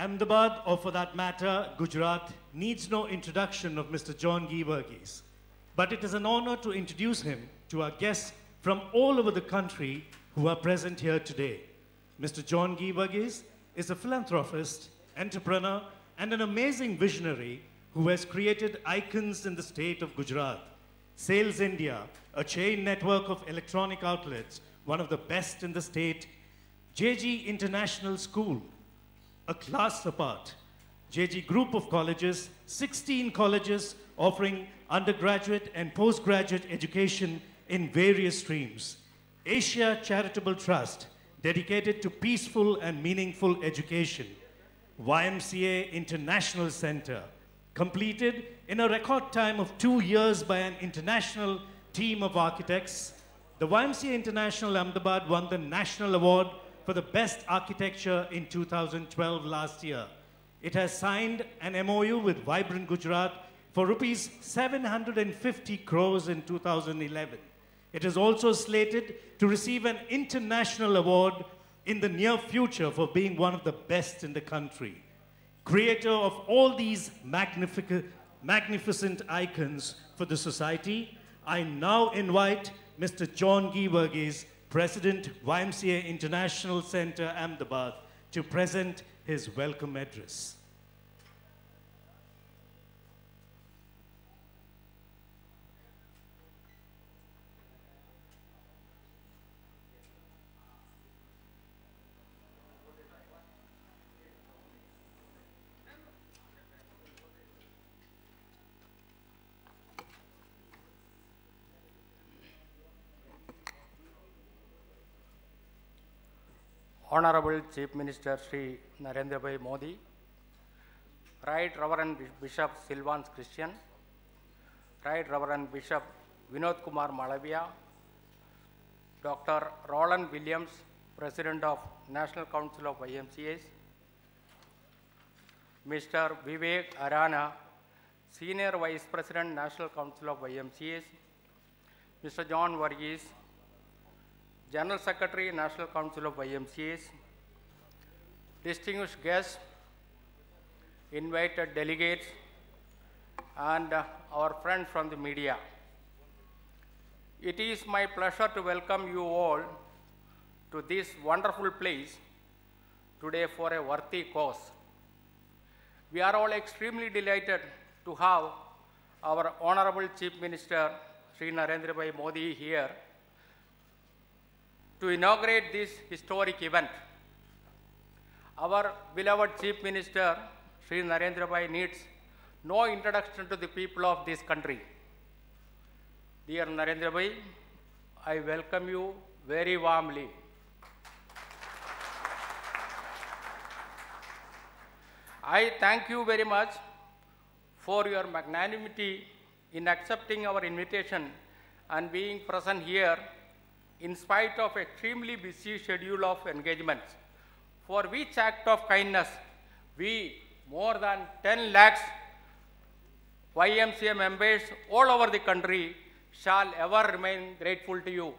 Ahmedabad, or for that matter, Gujarat, needs no introduction of Mr. John G. Verghese. But it is an honor to introduce him to our guests from all over the country who are present here today. Mr. John G. Verghese is a philanthropist, entrepreneur, and an amazing visionary who has created icons in the state of Gujarat. Sales India, a chain network of electronic outlets, one of the best in the state. JG International School, a class apart. JG Group of Colleges, 16 colleges offering undergraduate and postgraduate education in various streams. Asia Charitable Trust, dedicated to peaceful and meaningful education. YMCA International Center, completed in a record time of 2 years by an international team of architects. The YMCA International Ahmedabad won the National Award for the Best Architecture in 2012 last year. It has signed an MOU with Vibrant Gujarat for rupees 750 crores in 2011. It is also slated to receive an international award in the near future for being one of the best in the country. Creator of all these magnificent icons for the society, I now invite Mr. John G. Verghese, President, YMCA International Center, Ahmedabad, to present his welcome address. Honourable Chief Minister Shri Narendra Modi, Right Reverend Bishop Silvans Christian, Right Reverend Bishop Vinod Kumar Malavia, Dr. Roland Williams, President of National Council of YMCAs, Mr. Vivek Arana, Senior Vice President, National Council of YMCAs, Mr. John Verghese, General Secretary, National Council of YMCAs, distinguished guests, invited delegates, and our friends from the media. It is my pleasure to welcome you all to this wonderful place today for a worthy cause. We are all extremely delighted to have our Honourable Chief Minister, Shri Narendra Modi here to inaugurate this historic event. Our beloved Chief Minister, Shri Narendra needs no introduction to the people of this country. Dear Narendra I welcome you very warmly. I thank you very much for your magnanimity in accepting our invitation and being present here in spite of extremely busy schedule of engagements, for which act of kindness we, more than 10 lakhs YMCA members all over the country, shall ever remain grateful to you.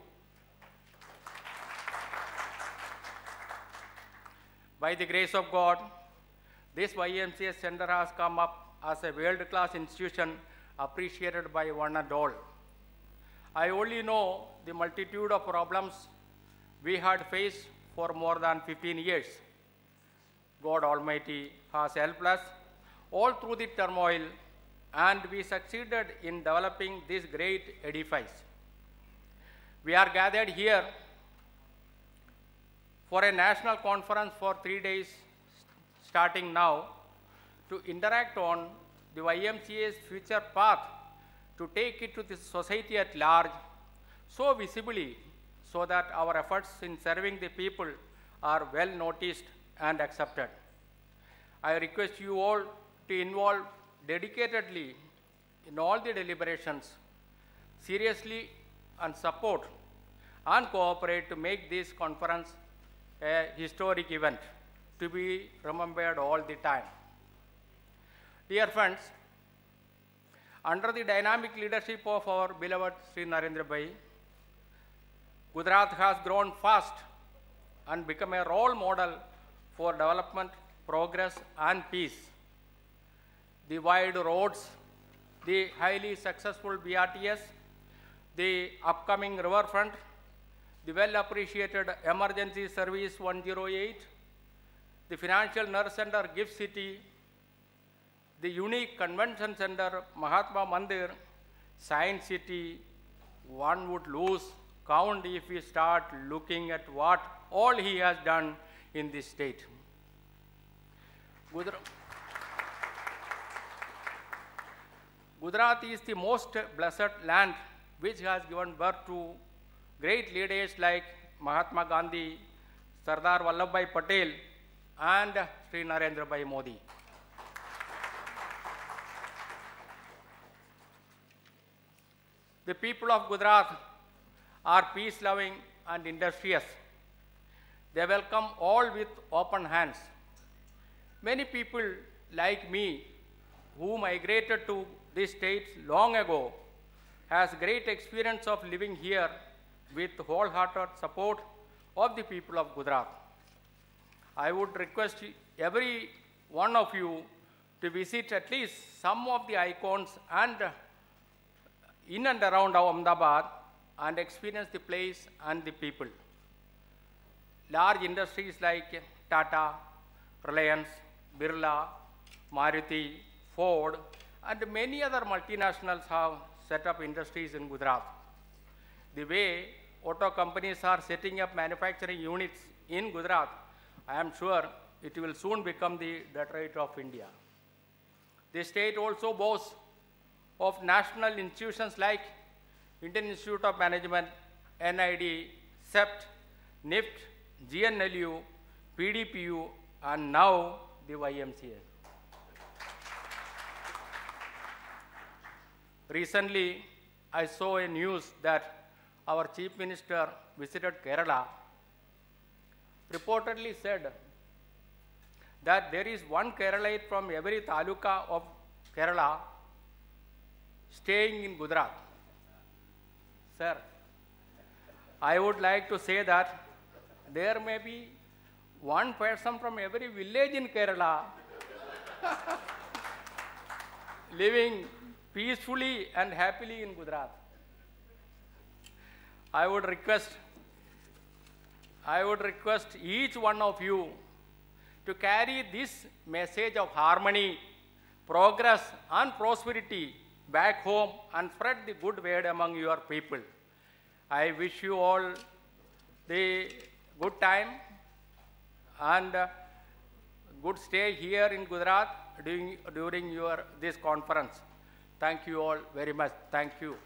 By the grace of God, this YMCA center has come up as a world-class institution appreciated by one and all. I only know the multitude of problems we had faced for more than 15 years. God Almighty has helped us all through the turmoil, and we succeeded in developing this great edifice. We are gathered here for a national conference for 3 days starting now to interact on the YMCA's future path, to take it to the society at large so visibly, so that our efforts in serving the people are well noticed and accepted. I request you all to involve dedicatedly in all the deliberations, seriously, and support and cooperate to make this conference a historic event to be remembered all the time. Dear friends, under the dynamic leadership of our beloved Shri Narendra Gujarat has grown fast and become a role model for development progress and peace. The wide roads, the highly successful BRTS, the upcoming riverfront, the well-appreciated emergency service 108, the financial nerve center Gift City, the unique convention center Mahatma Mandir, Science City, one would lose count if we start looking at what all he has done in this state. Gujarat is the most blessed land which has given birth to great leaders like Mahatma Gandhi, Sardar Vallabhbhai Patel, and Shri Narendra Modi. The people of Gujarat are peace-loving and industrious. They welcome all with open hands. Many people like me who migrated to this state long ago has great experience of living here with wholehearted support of the people of Gujarat. I would request every one of you to visit at least some of the icons and in and around Ahmedabad and experience the place and the people. Large industries like Tata, Reliance, Birla, Maruti, Ford, and many other multinationals have set up industries in Gujarat. The way auto companies are setting up manufacturing units in Gujarat, I am sure it will soon become the Detroit of India. The state also boasts of national institutions like Indian Institute of Management, NID, CEPT, NIFT, GNLU, PDPU, and now the YMCA. Recently, I saw a news that our Chief Minister visited Kerala, reportedly said that there is one Keralite from every taluka of Kerala staying in Gujarat. Sir, I would like to say that there may be one person from every village in Kerala living peacefully and happily in Gujarat. I would request each one of you to carry this message of harmony, progress, and prosperity back home and spread the good word among your people. I wish you all the good time and good stay here in Gujarat during this conference. Thank you all very much. Thank you.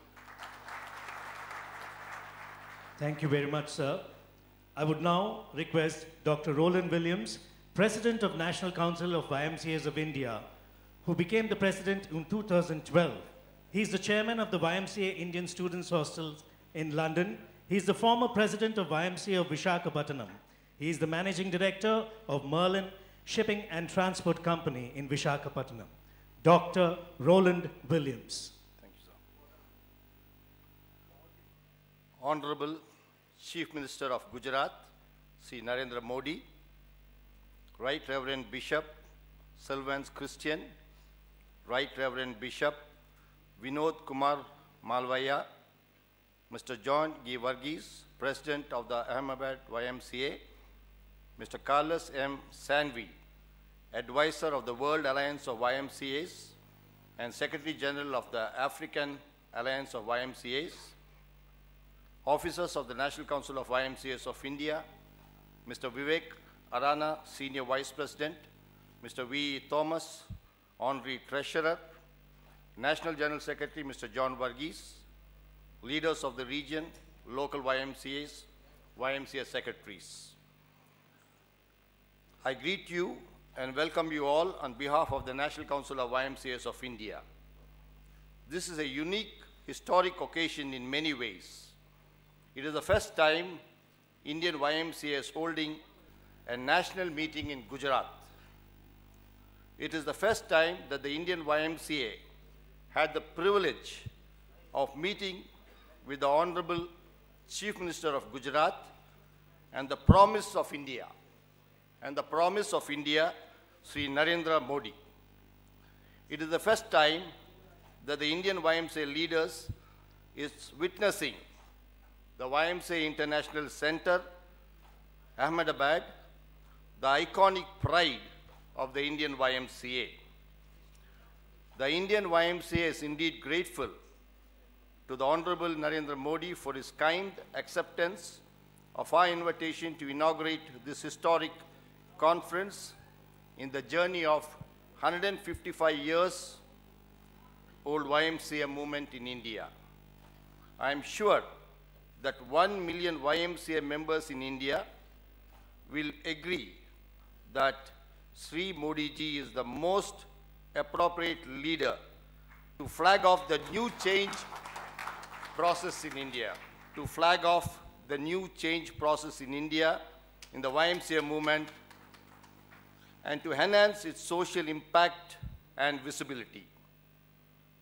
Thank you very much, sir. I would now request Dr. Roland Williams, President of National Council of YMCAs of India, who became the president in 2012. He is the chairman of the YMCA Indian Students Hostels in London. He is the former president of YMCA of Visakhapatnam. He is the managing director of Merlin Shipping and Transport Company in Visakhapatnam. Dr. Roland Williams. Thank you, sir. Honourable Chief Minister of Gujarat, Shri Narendra Modi, Right Reverend Bishop Sylvanus Christian, Right Reverend Bishop Vinod Kumar Malvaya, Mr. John G. Varghese, President of the Ahmedabad YMCA, Mr. Carlos M. Sanvi, Advisor of the World Alliance of YMCAs and Secretary General of the African Alliance of YMCAs, Officers of the National Council of YMCAs of India, Mr. Vivek Arana, Senior Vice President, Mr. V. Thomas, Honorary Treasurer, National General Secretary, Mr. John Varghese, leaders of the region, local YMCAs, YMCA secretaries. I greet you and welcome you all on behalf of the National Council of YMCAs of India. This is a unique, historic occasion in many ways. It is the first time Indian YMCA is holding a national meeting in Gujarat. It is the first time that the Indian YMCA had the privilege of meeting with the Honourable Chief Minister of Gujarat and the promise of India. And the promise of India Shri Narendra Modi. It is the first time that the Indian YMCA leaders is witnessing the YMCA International Center, Ahmedabad, the iconic pride of the Indian YMCA. The Indian YMCA is indeed grateful to the Honourable Narendra Modi for his kind acceptance of our invitation to inaugurate this historic conference in the journey of 155 years old YMCA movement in India. I am sure that 1 million YMCA members in India will agree that Sri Modi ji is the most appropriate leader to flag off the new change process in India, to flag off the new change process in India in the YMCA movement and to enhance its social impact and visibility.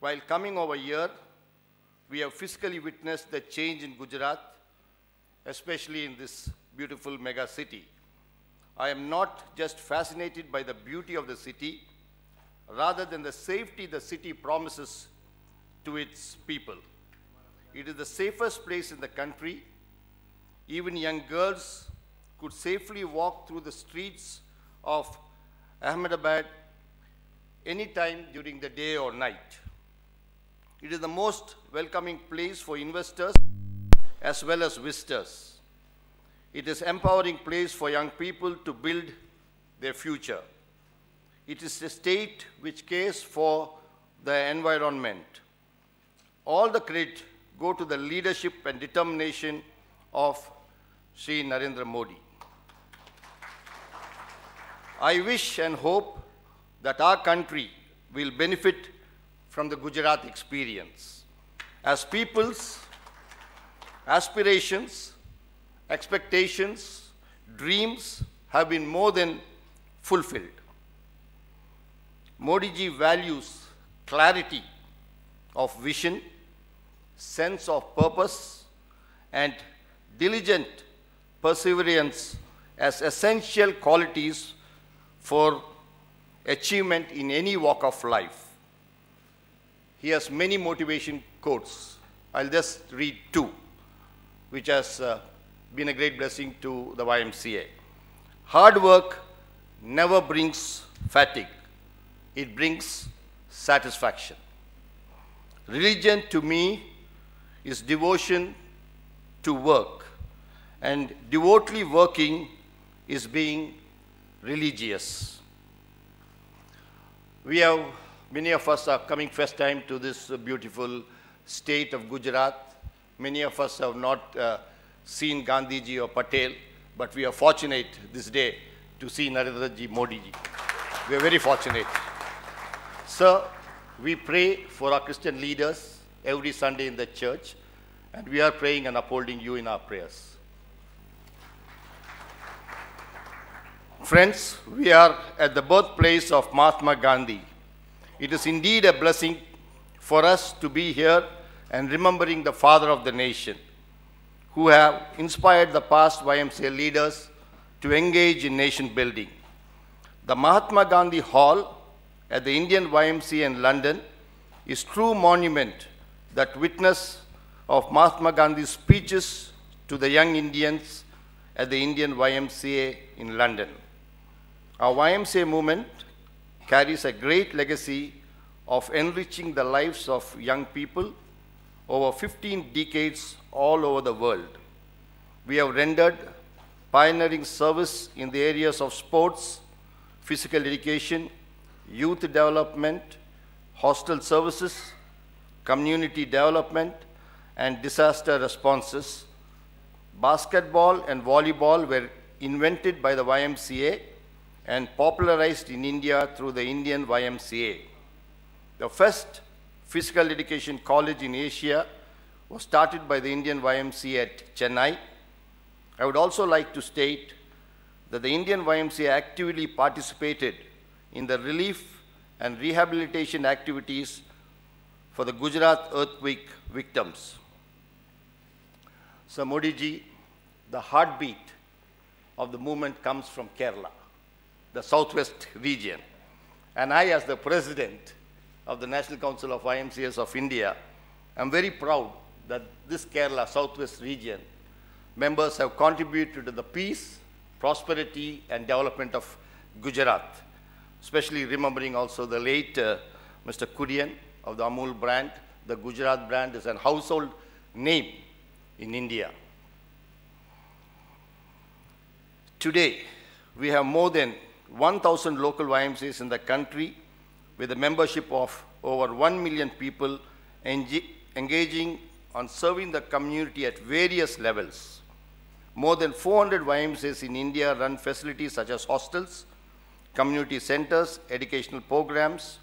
While coming over here, we have physically witnessed the change in Gujarat, especially in this beautiful mega city. I am not just fascinated by the beauty of the city, rather than the safety the city promises to its people. It is the safest place in the country. Even young girls could safely walk through the streets of Ahmedabad anytime during the day or night. It is the most welcoming place for investors as well as visitors. It is an empowering place for young people to build their future. It is a state which cares for the environment. All the credit go to the leadership and determination of Shri Narendra Modi. I wish and hope that our country will benefit from the Gujarat experience, as people's aspirations, expectations, dreams have been more than fulfilled. Modi ji values clarity of vision, sense of purpose, and diligent perseverance as essential qualities for achievement in any walk of life. He has many motivation quotes. I'll just read two, which has been a great blessing to the YMCA. Hard work never brings fatigue. It brings satisfaction. Religion to me is devotion to work, and devotedly working is being religious. Many of us are coming first time to this beautiful state of Gujarat. Many of us have not seen Gandhiji or Patel, but we are fortunate this day to see Narendra ji Modi ji. We are very fortunate. Sir, we pray for our Christian leaders every Sunday in the church, and we are praying and upholding you in our prayers. Friends, we are at the birthplace of Mahatma Gandhi. It is indeed a blessing for us to be here and remembering the father of the nation, who have inspired the past YMCA leaders to engage in nation building. The Mahatma Gandhi Hall at the Indian YMCA in London is true monument that witness of Mahatma Gandhi's speeches to the young Indians at the Indian YMCA in London. Our YMCA movement carries a great legacy of enriching the lives of young people over 15 decades all over the world. We have rendered pioneering service in the areas of sports, physical education, youth development, hostel services, community development, and disaster responses. Basketball and volleyball were invented by the YMCA and popularized in India through the Indian YMCA. The first physical education college in Asia was started by the Indian YMCA at Chennai. I would also like to state that the Indian YMCA actively participated in the relief and rehabilitation activities for the Gujarat earthquake victims. So Modi ji, the heartbeat of the movement comes from Kerala. the Southwest region. And I, as the President of the National Council of YMCAs of India, am very proud that this Kerala Southwest region members have contributed to the peace, prosperity, and development of Gujarat, especially remembering also the late Mr. Kurian of the Amul brand. The Gujarat brand is a household name in India. Today, we have more than 1,000 local YMCAs in the country with a membership of over 1 million people engaging on serving the community at various levels. More than 400 YMCAs in India run facilities such as hostels, community centers, educational programs,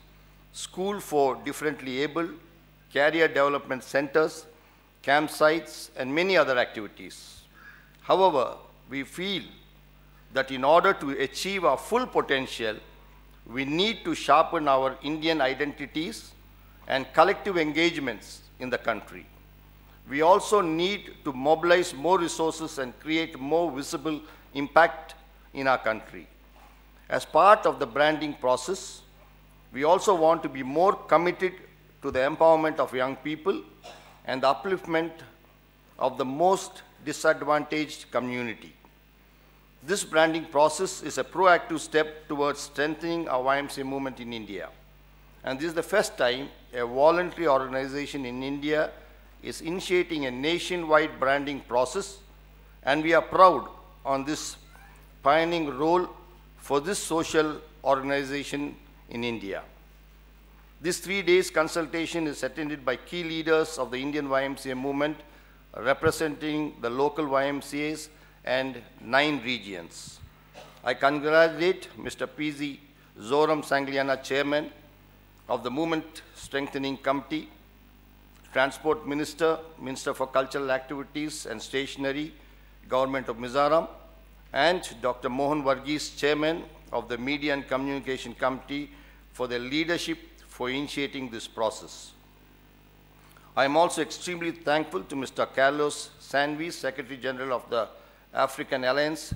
school for differently able, career development centers, campsites, and many other activities. However, we feel that in order to achieve our full potential, we need to sharpen our Indian identities and collective engagements in the country. We also need to mobilize more resources and create more visible impact in our country. As part of the branding process, we also want to be more committed to the empowerment of young people and the upliftment of the most disadvantaged community. This branding process is a proactive step towards strengthening our YMCA movement in India. And this is the first time a voluntary organization in India is initiating a nationwide branding process, and we are proud on this pioneering role for this social organization in India. This 3 days consultation is attended by key leaders of the Indian YMCA movement, representing the local YMCAs and 9 regions. I congratulate Mr. P.Z. Zoram Sangliana, Chairman of the Movement Strengthening Committee, Transport Minister, Minister for Cultural Activities and Stationery, Government of Mizoram, and Dr. Mohan Varghese, Chairman of the Media and Communication Committee, for their leadership for initiating this process. I am also extremely thankful to Mr. Carlos Sanvis, Secretary General of the African Alliance,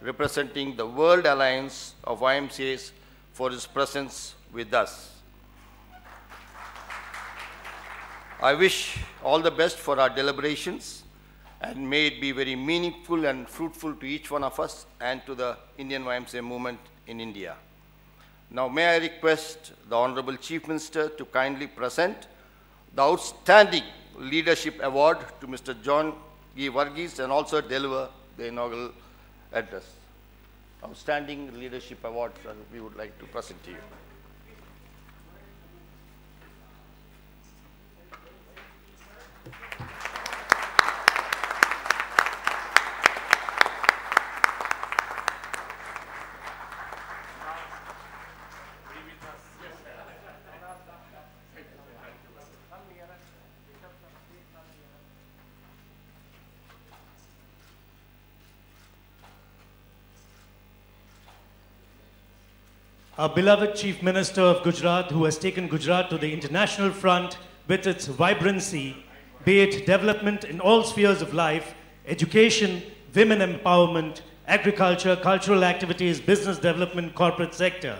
representing the World Alliance of YMCAs, for his presence with us. I wish all the best for our deliberations, and may it be very meaningful and fruitful to each one of us and to the Indian YMCA movement in India. Now, may I request the Honourable Chief Minister to kindly present the Outstanding Leadership Award to Mr. John G. Varghese and also deliver the inaugural address. Outstanding Leadership Award we would like to present to you. Our beloved Chief Minister of Gujarat, who has taken Gujarat to the international front with its vibrancy, be it development in all spheres of life, education, women empowerment, agriculture, cultural activities, business development, corporate sector.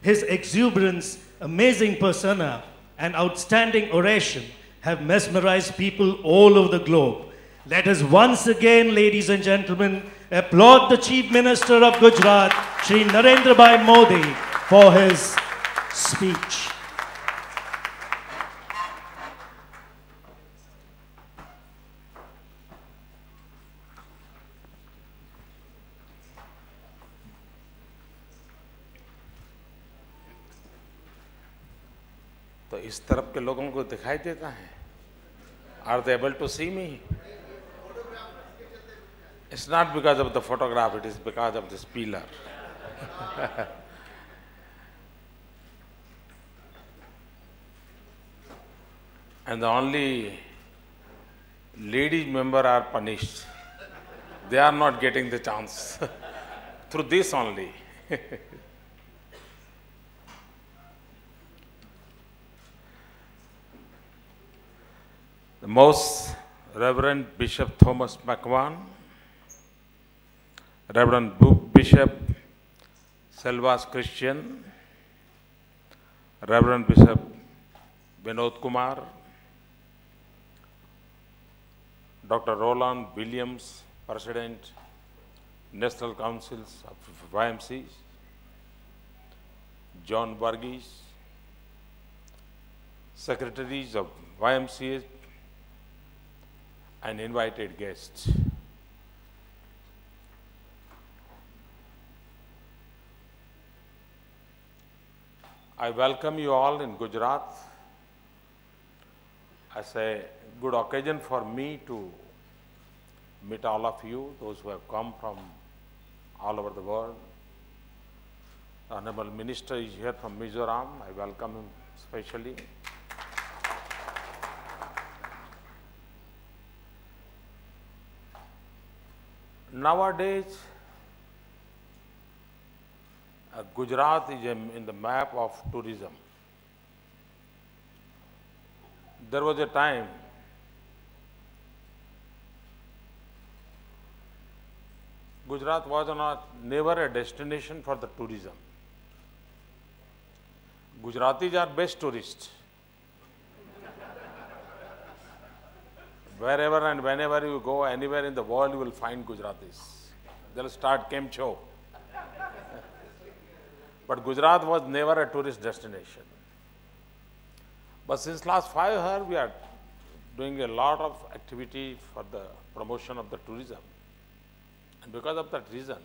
His exuberance, amazing persona, and outstanding oration have mesmerized people all over the globe. Let us once again, ladies and gentlemen, applaud the Chief Minister of Gujarat, Shri Narendra Modi, for his speech. तो इस तरफ के लोगों को दिखाई देता है? Are they able to see me? It's not because of the photograph, it is because of this pillar. And the only ladies member are punished. They are not getting the chance. Through this only. The Most Reverend Bishop Thomas McMahon, Reverend Bishop Selvas Christian, Reverend Bishop Vinod Kumar, Dr. Roland Williams, President, National Councils of YMCA, John Burgess, Secretaries of YMCA, and invited guests. I welcome you all in Gujarat as a good occasion for me to meet all of you, those who have come from all over the world. The Honourable Minister is here from Mizoram. I welcome him specially. Nowadays, Gujarat is in the map of tourism. There was a time Gujarat was never a destination for the tourism. Gujaratis are best tourists. Wherever and whenever you go, anywhere in the world, you will find Gujaratis. They'll start Kemcho. But Gujarat was never a tourist destination. But since last 5 years, we are doing a lot of activity for the promotion of the tourism. And because of that reason,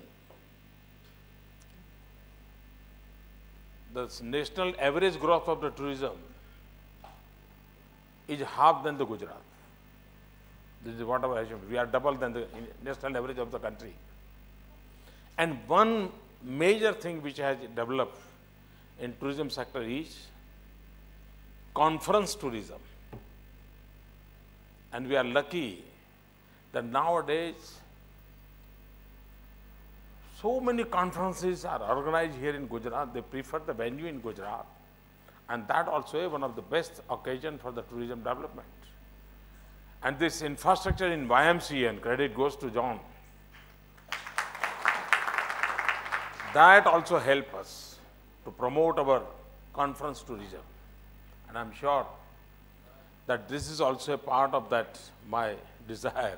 the national average growth of the tourism is half than the Gujarat. This is what I assume. We are double than the national average of the country. And one major thing which has developed in tourism sector is conference tourism. And we are lucky that nowadays so many conferences are organized here in Gujarat. They prefer the venue in Gujarat. And that also is one of the best occasions for the tourism development. And this infrastructure in YMCA, and credit goes to John, that also helps us to promote our conference tourism. And I'm sure that this is also a part of that, my desire.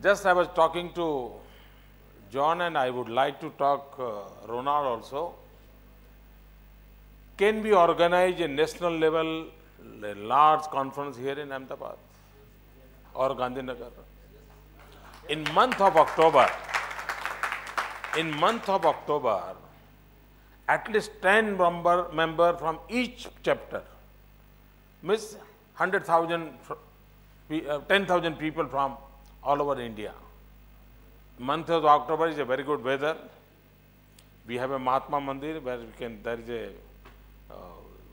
Just I was talking to John, and I would like to talk Ronald also. Can we organize a national level, a large conference here in Ahmedabad or Gandhinagar? In month of October, at least 10 member from each chapter, means 100,000, 10,000 people from all over India. Month of October is a very good weather. We have a Mahatma Mandir where there is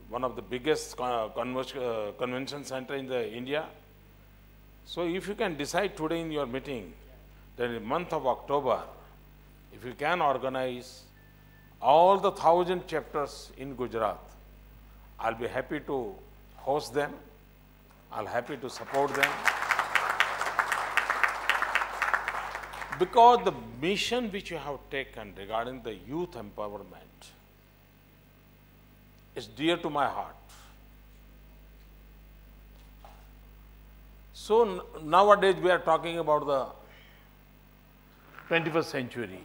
one of the biggest convention center in India. So if you can decide today in your meeting that in the month of October, if you can organize all the 1,000 chapters in Gujarat, I'll be happy to host them. I'll be happy to support them. Because the mission which you have taken regarding the youth empowerment is dear to my heart. So nowadays we are talking about the 21st century.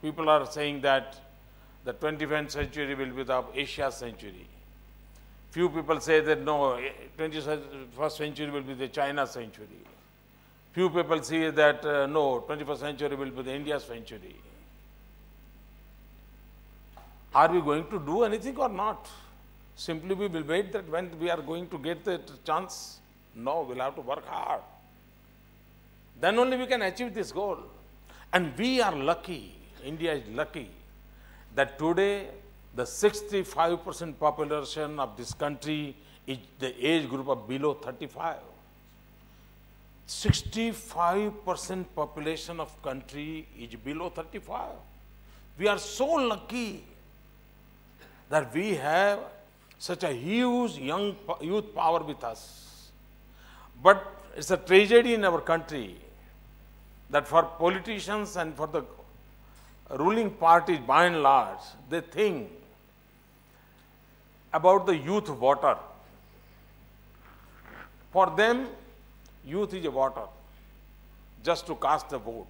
People are saying that the 21st century will be the Asia century. Few people say that no, 21st century will be the China century. Few people see that no, 21st century will be the India century. Are we going to do anything or not? Simply we will wait that when we are going to get the chance? No, we'll have to work hard. Then only we can achieve this goal. And we are lucky, India is lucky, that today the 65% population of this country is the age group of below 35. 65% population of country is below 35. We are so lucky that we have such a huge youth power with us. But it's a tragedy in our country that for politicians and for the ruling parties, by and large, they think about the youth voter. For them, youth is a voter, just to cast the vote.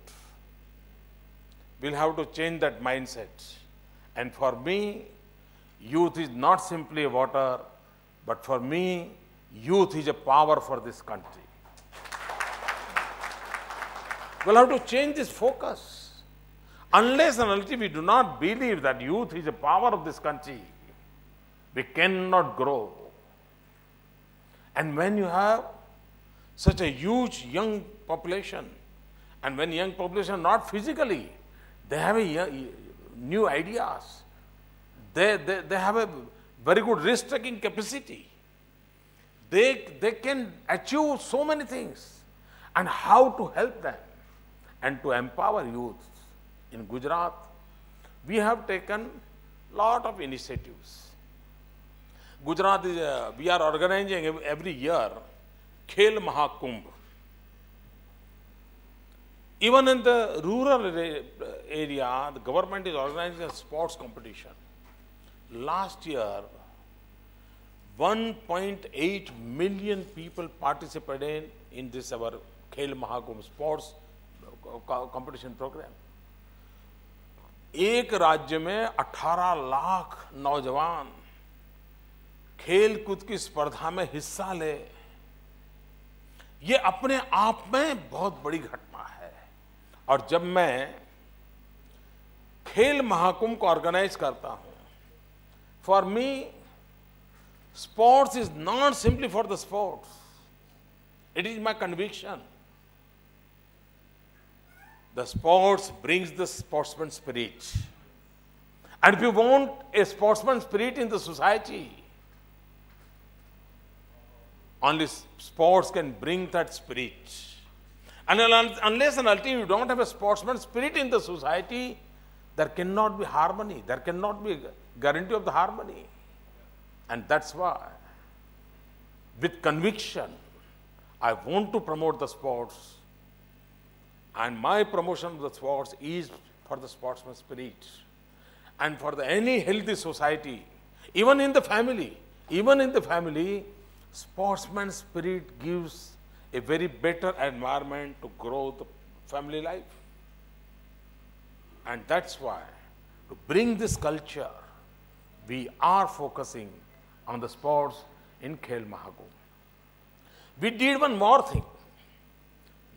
We'll have to change that mindset. And for me, youth is not simply a voter, but for me, youth is a power for this country. We'll have to change this focus. Unless and until we do not believe that youth is a power of this country, we cannot grow. And when you have such a huge young population, and when young population, not physically, they have new ideas, they have a very good risk-taking capacity. They can achieve so many things. And how to help them and to empower youth. In Gujarat, we have taken a lot of initiatives. Gujarat we are organizing every year Khel Mahakumbh. Even in the rural area, the government is organizing a sports competition. Last year, 1.8 million people participated in this our Khel Mahakumbh sports competition program. एक राज्य में 18 लाख नौजवान खेल कूद की स्पर्धा में हिस्सा ले, ये अपने आप में बहुत बड़ी घटना है. और जब मैं खेल महाकुंभ को ऑर्गेनाइज करता हूं, for me sports is not simply for the sports. It is my conviction. The sports brings the sportsman spirit. And if you want a sportsman spirit in the society, only sports can bring that spirit. And unless and until you don't have a sportsman spirit in the society, there cannot be harmony. There cannot be a guarantee of the harmony. And that's why, with conviction, I want to promote the sports. And my promotion of the sports is for the sportsman spirit. And for any healthy society, even in the family, sportsman spirit gives a very better environment to grow the family life. And that's why, to bring this culture, we are focusing on the sports in Khel Mahakumbh. We did one more thing,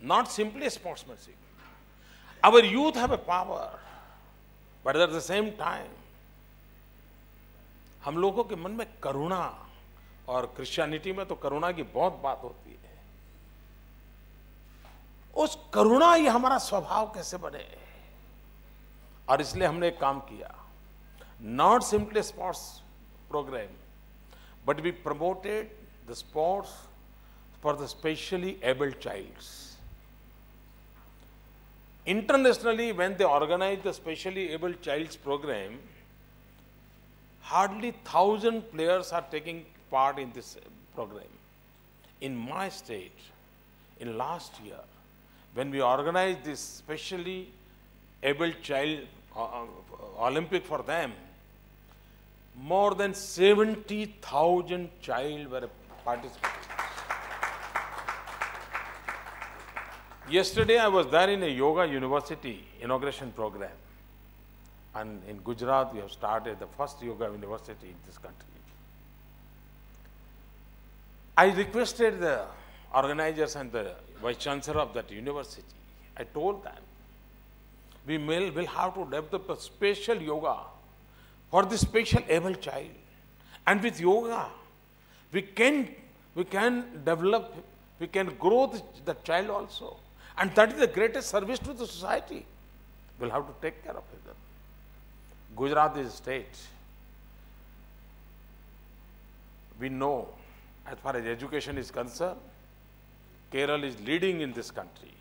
not simply sportsmanship. Our youth have a power, but at the same time, हम लोगों के मन में करुणा, और Christianity में तो करुणा की बहुत बात होती है. उस करुणा ये हमारा स्वभाव कैसे बने, और इसलिए हमने एक काम किया. Not simply sports program, but we promoted the sports for the specially abled childs. Internationally, when they organize the specially abled childs program, hardly 1,000 players are taking part in this program. In my state, in last year, when we organized this specially abled child Olympic for them, more than 70,000 children were participating. Yesterday, I was there in a yoga university inauguration program. And in Gujarat, we have started the first yoga university in this country. I requested the organizers and the vice chancellor of that university. I told them, we will have to develop a special yoga for the special able child. And with yoga, we can develop, we can grow the child also. And that is the greatest service to the society. We'll have to take care of it. Gujarat is a state. We know, as far as education is concerned, Kerala is leading in this country.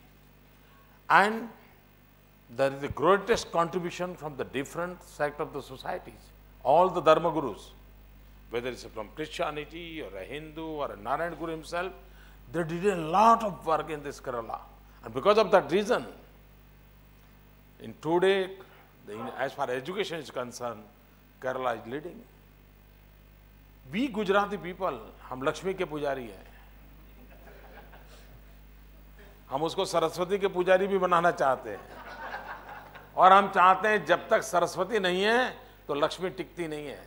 And there is the greatest contribution from the different sects of the societies. All the Dharma Gurus, whether it's from Christianity or a Hindu or a Narayana Guru himself, they did a lot of work in this Kerala. And because of that reason, in today, As far as education is concerned, Kerala is leading. We Gujarati people, हम लक्ष्मी के पुजारी हैं. हम उसको सरस्वती के पुजारी भी बनाना चाहते हैं. और हम चाहते हैं जब तक सरस्वती नहीं है तो लक्ष्मी टिकती नहीं है.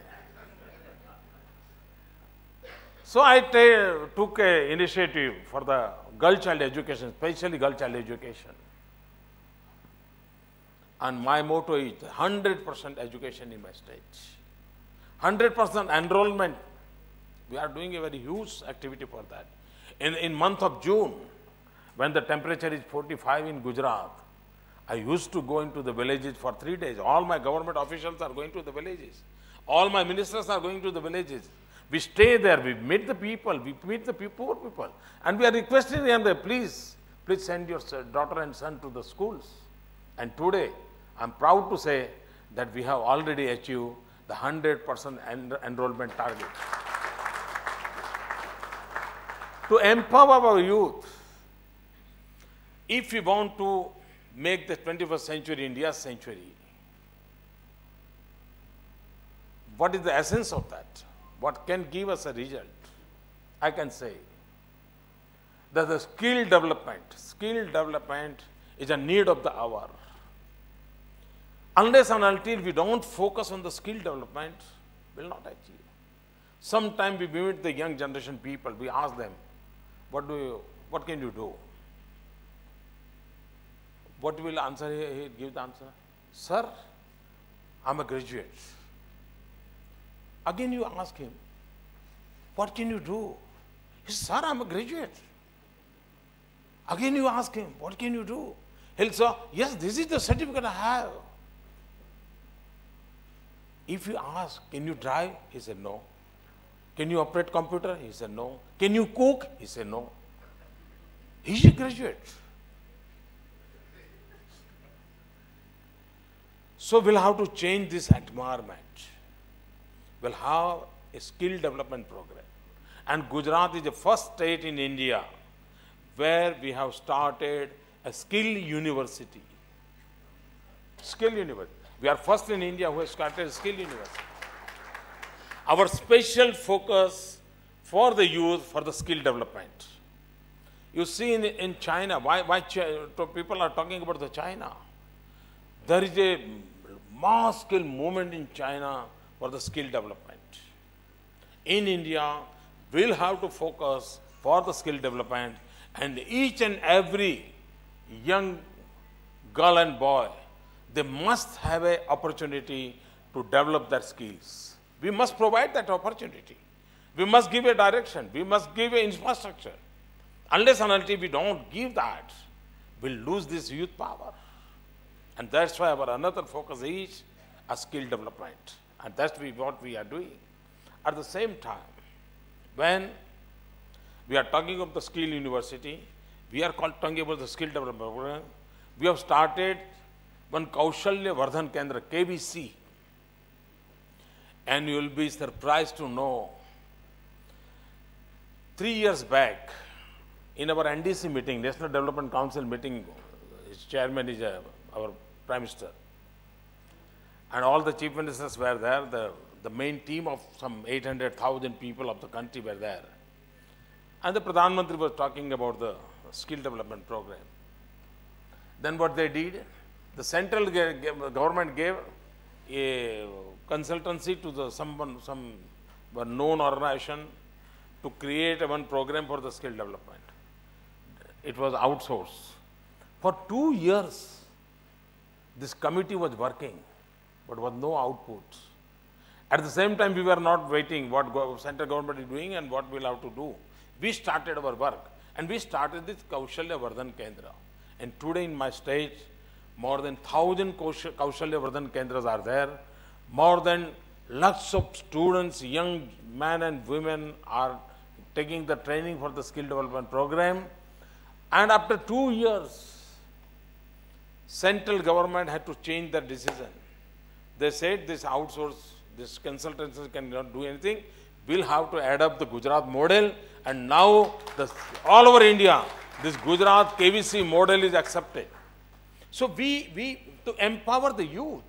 So I took an initiative for the girl child education, especially girl child education. And my motto is 100% education in my state. 100% enrollment. We are doing a very huge activity for that. In month of June, when the temperature is 45 in Gujarat, I used to go into the villages for 3 days. All my government officials are going to the villages. All my ministers are going to the villages. We stay there, we meet the people, we meet the poor people. And we are requesting them, please send your daughter and son to the schools. And today, I'm proud to say that we have already achieved the 100% enrollment target. To empower our youth, if we want to make the 21st century India's century, what is the essence of that? What can give us a result? I can say that the skill development is a need of the hour. Unless and until we don't focus on the skill development, we will not achieve. Sometimes we meet the young generation people, we ask them, what can you do? What will answer? He give the answer. Sir, I'm a graduate. Again you ask him, what can you do? He says, sir, I'm a graduate. Again you ask him, what can you do? He'll say, yes, this is the certificate I have. If you ask, can you drive? He said, no. Can you operate computer? He said, no. Can you cook? He said, no. He's a graduate. So we'll have to change this environment. We'll have a skill development program. And Gujarat is the first state in India where we have started a skill university. Skill university. We are first in India who has started a skill university. Our special focus for the youth, for the skill development. You see in China, why people are talking about the China? There is a mass skill movement in China for the skill development. In India, we'll have to focus for the skill development, and each and every young girl and boy, they must have an opportunity to develop their skills. We must provide that opportunity. We must give a direction. We must give an infrastructure. Unless and until we don't give that, we'll lose this youth power. And that's why our another focus is a skill development. And that's what we are doing. At the same time, when we are talking of the skill university, we are talking about the skill development program. We have started one Kaushalya Vardhan Kendra, KVC. And you will be surprised to know, 3 years back, in our NDC meeting, National Development Council meeting, its chairman is our Prime Minister. And all the chief ministers were there. The main team of some 800,000 people of the country were there. And the Pradhan Mantri was talking about the skill development program. Then what they did, the central government gave a consultancy to some known organization to create one program for the skill development. It was outsourced. For 2 years, this committee was working, but was no output. At the same time, we were not waiting what central government is doing and what we'll have to do. We started our work, and we started this Kaushalya Vardhan Kendra. And today in my state, more than 1,000 Kaushalya Vardhan Kendras are there. More than lots of students, young men and women are taking the training for the skill development program. And after 2 years, central government had to change their decision. They said this consultancy cannot do anything. We'll have to adopt the Gujarat model. And now all over India, this Gujarat KVC model is accepted. So we to empower the youth,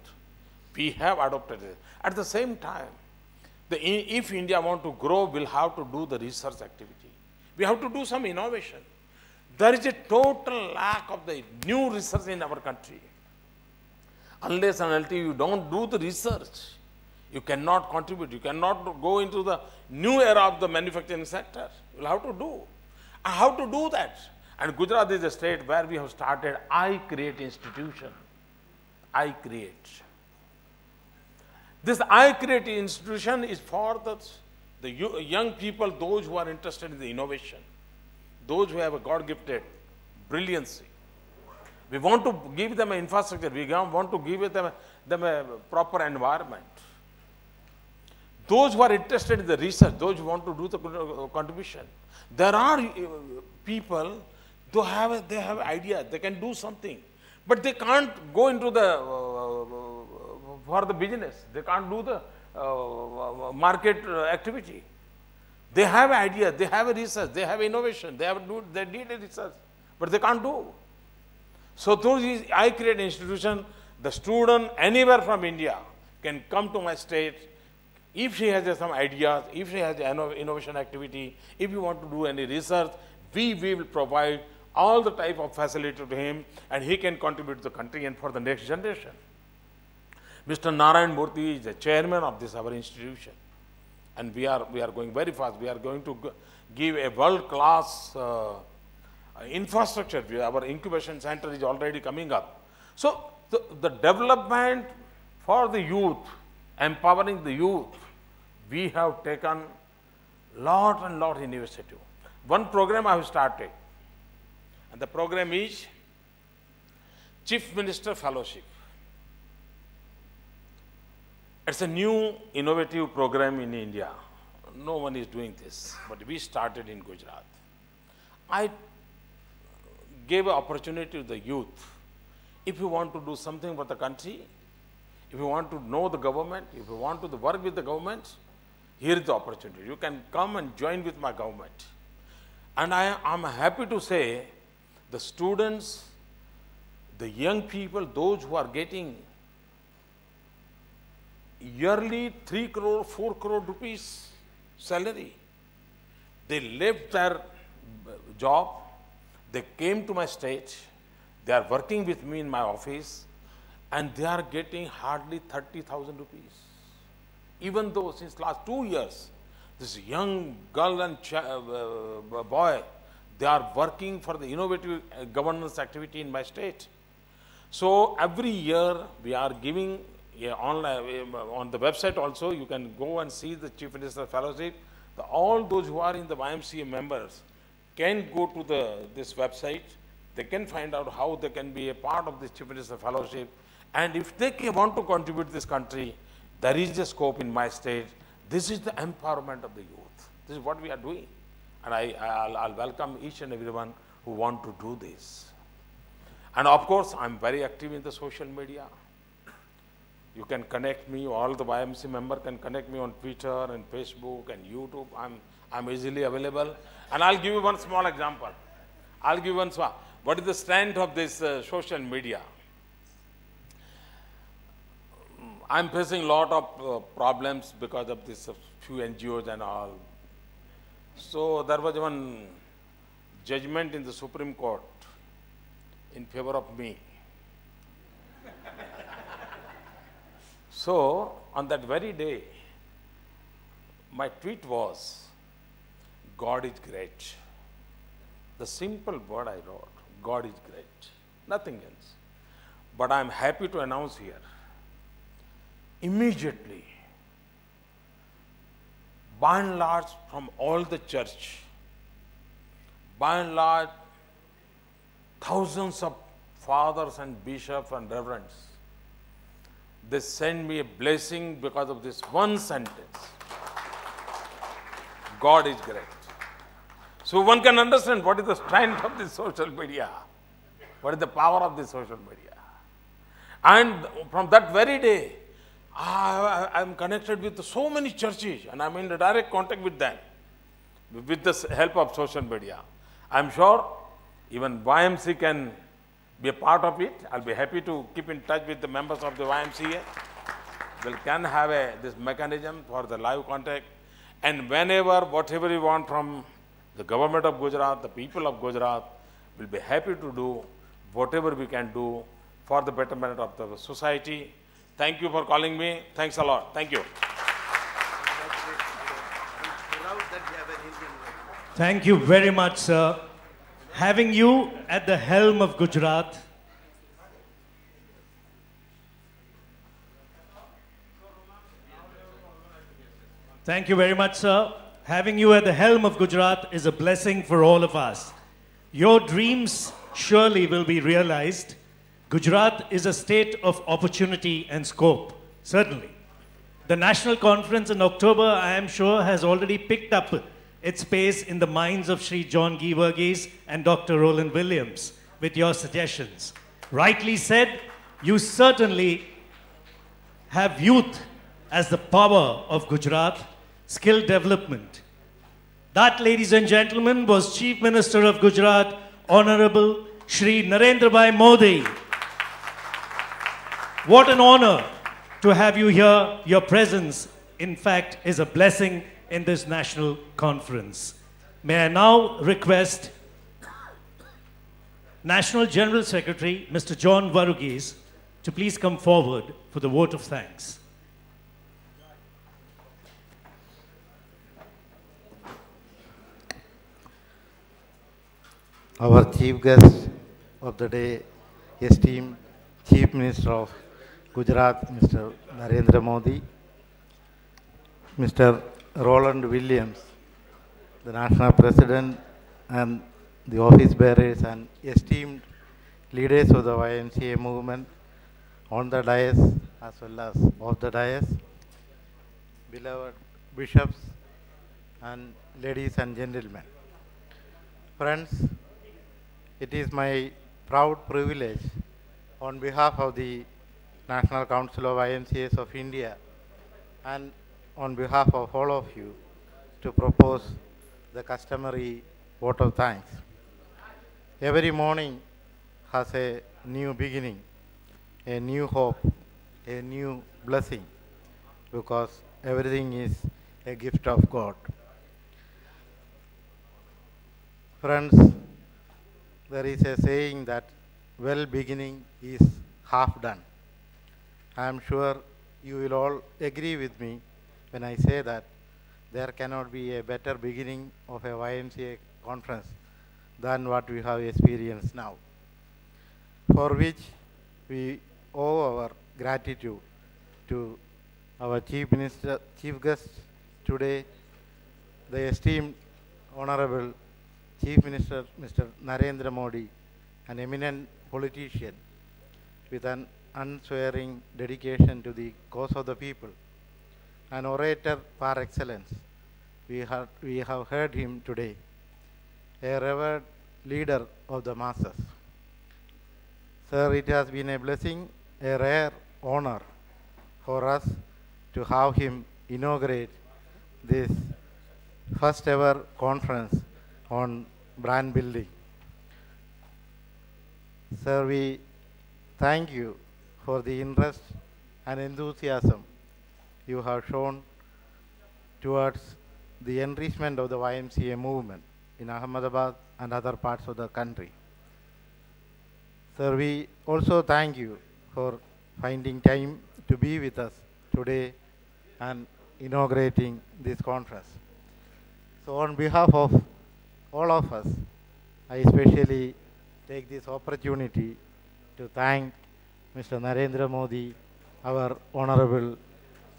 We have adopted it. At the same time, if India want to grow, we'll have to do the research activity. We have to do some innovation. There is a total lack of the new research in our country. Unless and until you don't do the research, you cannot contribute. You cannot go into the new era of the manufacturing sector. You'll have to do. And how to do that? And Gujarat is a state where we have started I Create institution. I Create. This I Create institution is for the young people, those who are interested in the innovation, those who have a God-gifted brilliancy. We want to give them an infrastructure. We want to give them a proper environment. Those who are interested in the research, those who want to do the contribution. There are people, they have ideas, they can do something, but they can't go into for the business. They can't do the market activity. They have ideas, they have a research, they have innovation, they need a research, but they can't do. So through I Create institution, the student anywhere from India can come to my state. If she has some ideas, if she has an innovation activity, if you want to do any research, we will provide all the type of facility to him, and he can contribute to the country and for the next generation. Mr. Narayan Murthy is the chairman of this our institution, and we are going very fast. We are going to give a world-class infrastructure. Our incubation center is already coming up. So the development for the youth, empowering the youth, we have taken lot and lot initiative. One program I have started, and the program is Chief Minister Fellowship. It's a new innovative program in India. No one is doing this, but we started in Gujarat. I gave an opportunity to the youth. If you want to do something for the country, if you want to know the government, if you want to work with the government, here is the opportunity. You can come and join with my government. And I am happy to say the students, the young people, those who are getting yearly 3 crore, 4 crore rupees salary, they left their job, they came to my state, they are working with me in my office, and they are getting hardly 30,000 rupees. Even though since last 2 years, this young girl and boy, they are working for the innovative governance activity in my state. So every year we are giving online, on the website also, you can go and see the Chief Minister Fellowship. All those who are in the YMCA members can go to this website. They can find out how they can be a part of this Chief Minister Fellowship. And if they want to contribute to this country, there is a scope in my state. This is the empowerment of the youth. This is what we are doing. And I'll welcome each and everyone who want to do this. And of course, I'm very active in the social media. You can connect me, all the YMCA members can connect me on Twitter and Facebook and YouTube. I'm easily available. And I'll give you one small example. What is the strength of this social media? I'm facing a lot of problems because of this few NGOs and all. So there was one judgment in the Supreme Court in favor of me. So on that very day, my tweet was, God is great. The simple word I wrote, God is great, nothing else. But I'm happy to announce here, immediately, by and large from all the church, by and large, thousands of fathers and bishops and reverends, they send me a blessing because of this one sentence. God is great. So one can understand what is the strength of this social media, what is the power of this social media. And from that very day, I am connected with so many churches and I'm in direct contact with them with the help of social media. I'm sure even YMCA can be a part of it. I'll be happy to keep in touch with the members of the YMCA. can have this mechanism for the live contact, and whenever, whatever you want from the government of Gujarat, the people of Gujarat will be happy to do whatever we can do for the betterment of the society. Thank you for calling me. Thanks a lot. Thank you. Thank you very much, sir. Having you at the helm of Gujarat, thank you very much, sir. Having you at the helm of Gujarat is a blessing for all of us. Your dreams surely will be realized. Gujarat is a state of opportunity and scope, certainly. The national conference in October, I am sure, has already picked up its pace in the minds of Shri John Geevarghese and Dr. Roland Williams with your suggestions. Rightly said, you certainly have youth as the power of Gujarat, skill development. That, ladies and gentlemen, was Chief Minister of Gujarat, Honourable Shri Narendra Modi. What an honor to have you here. Your presence, in fact, is a blessing in this national conference. May I now request National General Secretary, Mr. John Varugese, to please come forward for the vote of thanks. Our chief guest of the day, esteemed Chief Minister of Gujarat, Mr. Narendra Modi, Mr. Roland Williams, the National President, and the office bearers and esteemed leaders of the YMCA movement on the dais as well as off the dais, beloved bishops and ladies and gentlemen. Friends, it is my proud privilege on behalf of the National Council of YMCAs of India and on behalf of all of you to propose the customary vote of thanks. Every morning has a new beginning, a new hope, a new blessing, because everything is a gift of God. Friends, there is a saying that well beginning is half done. I am sure you will all agree with me when I say that there cannot be a better beginning of a YMCA conference than what we have experienced now, for which we owe our gratitude to our Chief Minister, Chief Guest today, the esteemed Honourable Chief Minister Mr. Narendra Modi, an eminent politician with an unswearing dedication to the cause of the people, an orator par excellence. We have heard him today, a revered leader of the masses. Sir, it has been a blessing, a rare honor for us to have him inaugurate this first ever conference on brand building. Sir, we thank you for the interest and enthusiasm you have shown towards the enrichment of the YMCA movement in Ahmedabad and other parts of the country. Sir, we also thank you for finding time to be with us today and inaugurating this conference. So on behalf of all of us, I especially take this opportunity to thank Mr. Narendra Modi, our Honourable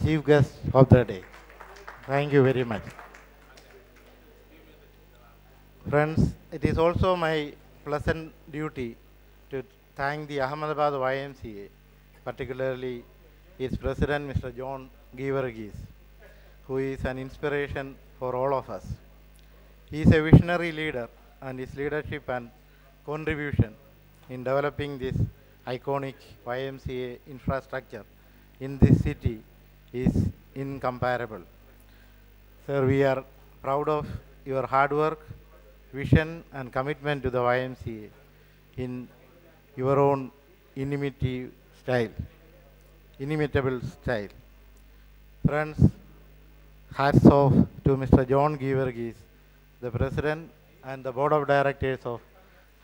Chief Guest of the day. Thank you very much. Friends, it is also my pleasant duty to thank the Ahmedabad YMCA, particularly its President, Mr. John Geevarghese, who is an inspiration for all of us. He is a visionary leader, and his leadership and contribution in developing this iconic YMCA infrastructure in this city is incomparable. Sir, we are proud of your hard work, vision and commitment to the YMCA in your own inimitable style. Friends, hats off to Mr. John Givergis, the President and the Board of Directors of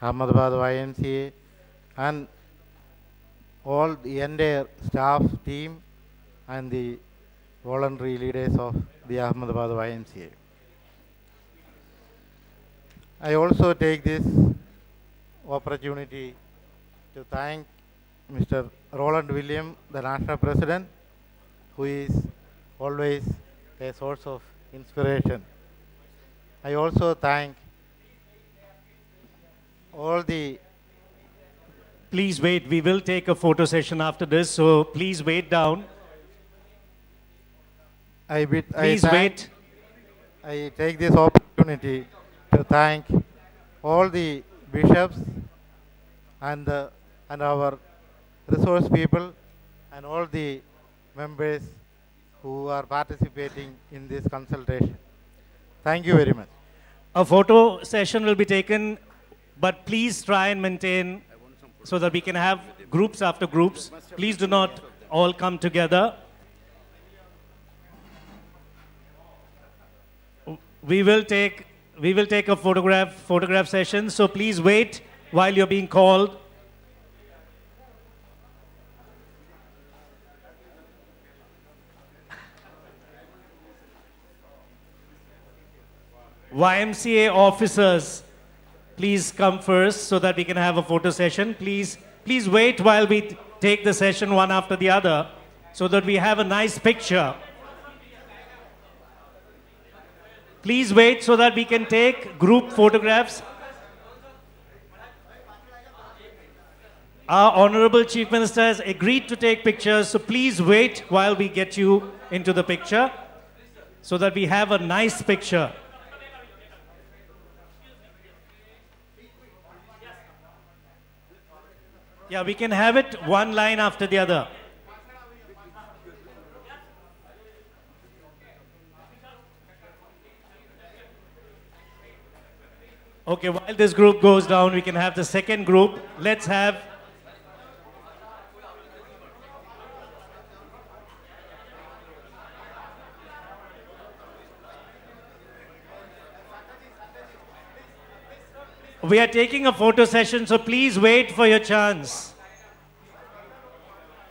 Ahmedabad YMCA, and all the entire staff team and the voluntary leaders of the Ahmedabad YMCA. I also take this opportunity to thank Mr. Roland William, the National President, who is always a source of inspiration. I also thank all the... Please wait, we will take a photo session after this, so please wait down. Please wait. I take this opportunity to thank all the bishops and our resource people and all the members who are participating in this consultation. Thank you very much. A photo session will be taken, but please try and maintain so that we can have groups after groups. Please do not all come together. We will take a photograph session, so please wait while you're being called. YMCA officers, please come first so that we can have a photo session. Please wait while we take the session one after the other so that we have a nice picture. Please wait so that we can take group photographs. Our Honourable Chief Minister has agreed to take pictures, so please wait while we get you into the picture so that we have a nice picture. Yeah, we can have it one line after the other. Okay, while this group goes down, we can have the second group. Let's have... We are taking a photo session, so please wait for your chance.